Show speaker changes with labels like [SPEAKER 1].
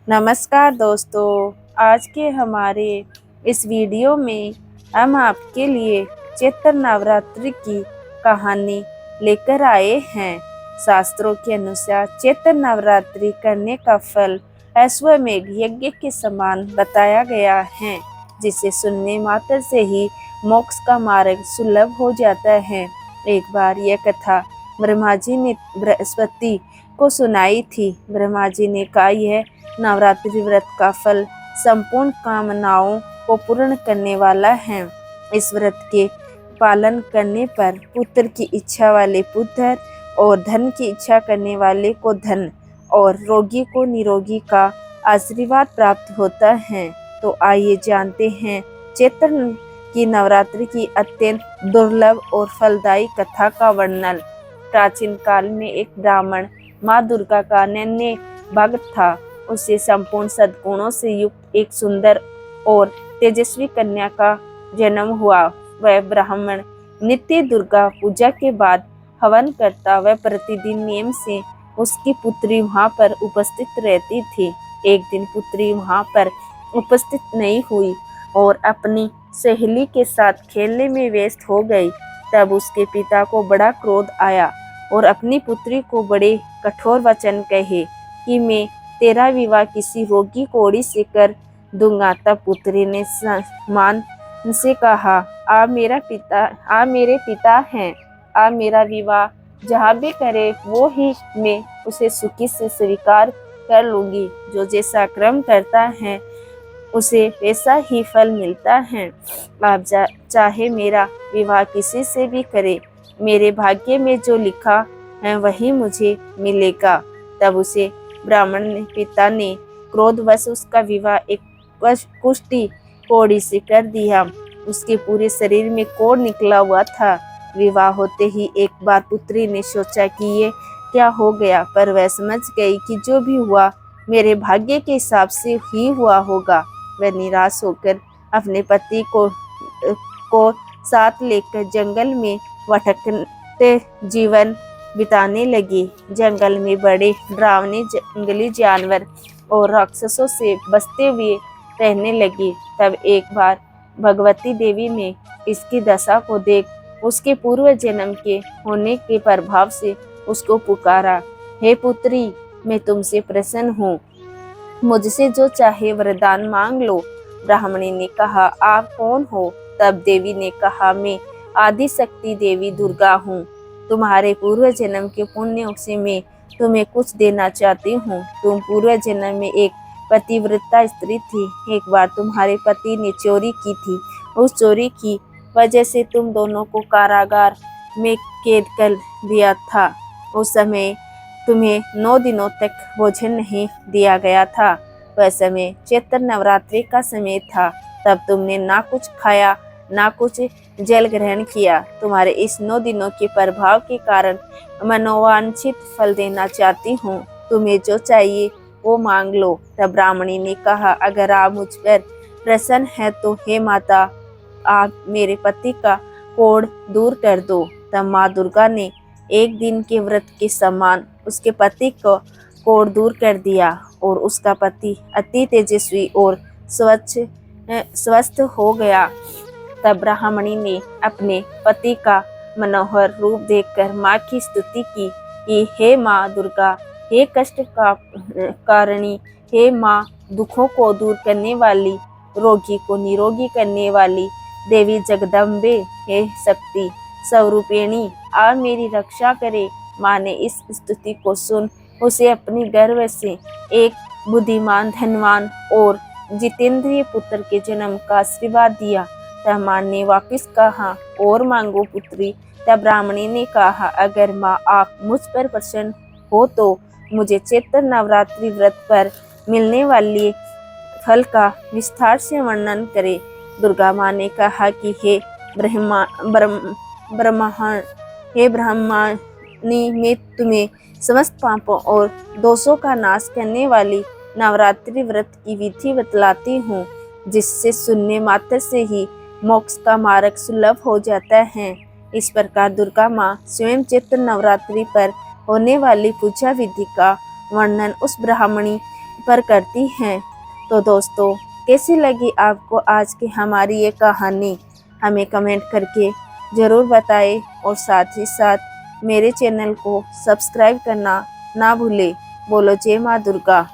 [SPEAKER 1] नमस्कार दोस्तों, आज के हमारे इस वीडियो में हम आपके लिए चैत्र नवरात्रि की कहानी लेकर आए हैं। शास्त्रों के अनुसार चैत्र नवरात्रि करने का फल अश्वमेघ यज्ञ के समान बताया गया है, जिसे सुनने मात्र से ही मोक्ष का मार्ग सुलभ हो जाता है। एक बार यह कथा ब्रह्मा जी ने बृहस्पति को सुनाई थी। ब्रह्मा जी ने कहा, यह नवरात्रि व्रत का फल संपूर्ण कामनाओं को पूर्ण करने वाला है। इस व्रत के पालन करने पर पुत्र की इच्छा वाले पुत्र और धन की इच्छा करने वाले को धन और रोगी को निरोगी का आशीर्वाद प्राप्त होता है। तो आइए जानते हैं चैत्र की नवरात्रि की अत्यंत दुर्लभ और फलदायी कथा का वर्णन। प्राचीन काल में एक ब्राह्मण माँ दुर्गा का अनन्य भक्त था। उसे संपूर्ण सद्गुणों से युक्त एक सुंदर और तेजस्वी कन्या का जन्म हुआ। वह ब्राह्मण नित्य दुर्गा पूजा के बाद हवन करता। वह प्रतिदिन नियम से उसकी पुत्री वहां पर उपस्थित रहती थी। एक दिन पुत्री वहां पर उपस्थित नहीं हुई और अपनी सहेली के साथ खेलने में व्यस्त हो गई। तब उसके पिता को बड़ा क्रोध आया और अपनी पुत्री को बड़े कठोर वचन कहे कि मैं तेरा विवाह किसी रोगी कोड़ी से कर दूंगा। तब पुत्री ने मान से कहा, आप मेरे पिता हैं। आप मेरा विवाह जहाँ भी करे वो ही मैं उसे सुखी से स्वीकार कर लूंगी। जो जैसा कर्म करता है उसे वैसा ही फल मिलता है। आप चाहे मेरा विवाह किसी से भी करे, मेरे भाग्य में जो लिखा है वही मुझे मिलेगा। तब उसे ब्राह्मण पिता ने क्रोधवश उसका विवाह एक कुष्ठी कोड़ी से कर दिया। उसके पूरे शरीर में कोढ़ निकला हुआ था। विवाह होते ही एक बार पुत्री ने सोचा कि ये क्या हो गया, पर वह समझ गई कि जो भी हुआ मेरे भाग्य के हिसाब से ही हुआ होगा। वह निराश होकर अपने पति को साथ लेकर जंगल में भटकते जीवन बिताने लगी। जंगल में बड़े डरावने जंगली जानवर और राक्षसों से बसते हुए रहने लगी। तब एक बार भगवती देवी ने इसकी दशा को देख उसके पूर्व जन्म के होने के प्रभाव से उसको पुकारा, हे पुत्री, मैं तुमसे प्रसन्न हूँ, मुझसे जो चाहे वरदान मांग लो। ब्राह्मणी ने कहा, आप कौन हो? तब देवी ने कहा, मैं आदि शक्ति देवी दुर्गा हूँ। तुम्हारे पूर्व जन्म के पुण्य से मैं तुम्हें कुछ देना चाहती हूँ। तुम पूर्व जन्म में एक पतिव्रता स्त्री थी। एक बार तुम्हारे पति ने चोरी की थी। उस चोरी की वजह से तुम दोनों को कारागार में कैद कर दिया था। उस समय तुम्हें 9 दिनों तक भोजन नहीं दिया गया था। वह समय चैत्र नवरात्रि का समय था। तब तुमने ना कुछ खाया ना कुछ जल ग्रहण किया। तुम्हारे इस 9 दिनों के प्रभाव के कारण मनोवांछित फल देना चाहती हूँ। तुम्हें जो चाहिए वो मांग लो। तब ब्राह्मणी ने कहा, अगर आप मुझ पर प्रसन्न है तो हे माता, आप मेरे पति का कोढ़ दूर कर दो। तब माँ दुर्गा ने एक दिन के व्रत के समान उसके पति को कोढ़ दूर कर दिया और उसका पति अति तेजस्वी और स्वस्थ हो गया। तब ब्राह्मणी ने अपने पति का मनोहर रूप देखकर माँ की स्तुति की कि हे माँ दुर्गा, हे कष्ट का कारिणी, हे माँ दुखों को दूर करने वाली, रोगी को निरोगी करने वाली देवी जगदम्बे, हे शक्ति स्वरूपिणी, आप मेरी रक्षा करे। माँ ने इस स्तुति को सुन उसे अपनी गर्भ से एक बुद्धिमान, धनवान और जितेंद्रिय पुत्र के जन्म का आशीर्वाद दिया। तब माँ ने वापिस कहा, और मांगो पुत्री। तब ब्राह्मणी ने कहा, अगर माँ आप मुझ पर प्रसन्न हो तो मुझे चैत्र नवरात्रि व्रत पर मिलने वाली फल का विस्तार से वर्णन करे। दुर्गा माँ ने कहा कि हे ब्रह्मणी, मैं तुम्हें समस्त पापों और दोषों का नाश करने वाली नवरात्रि व्रत की विधि बतलाती हूँ, जिससे सुनने मात्र से ही मोक्ष का मार्ग सुलभ हो जाता है। इस प्रकार दुर्गा माँ स्वयं चैत्र नवरात्रि पर होने वाली पूजा विधि का वर्णन उस ब्राह्मणी पर करती हैं। तो दोस्तों, कैसी लगी आपको आज की हमारी ये कहानी, हमें कमेंट करके ज़रूर बताएं और साथ ही साथ मेरे चैनल को सब्सक्राइब करना ना भूलें। बोलो जय माँ दुर्गा।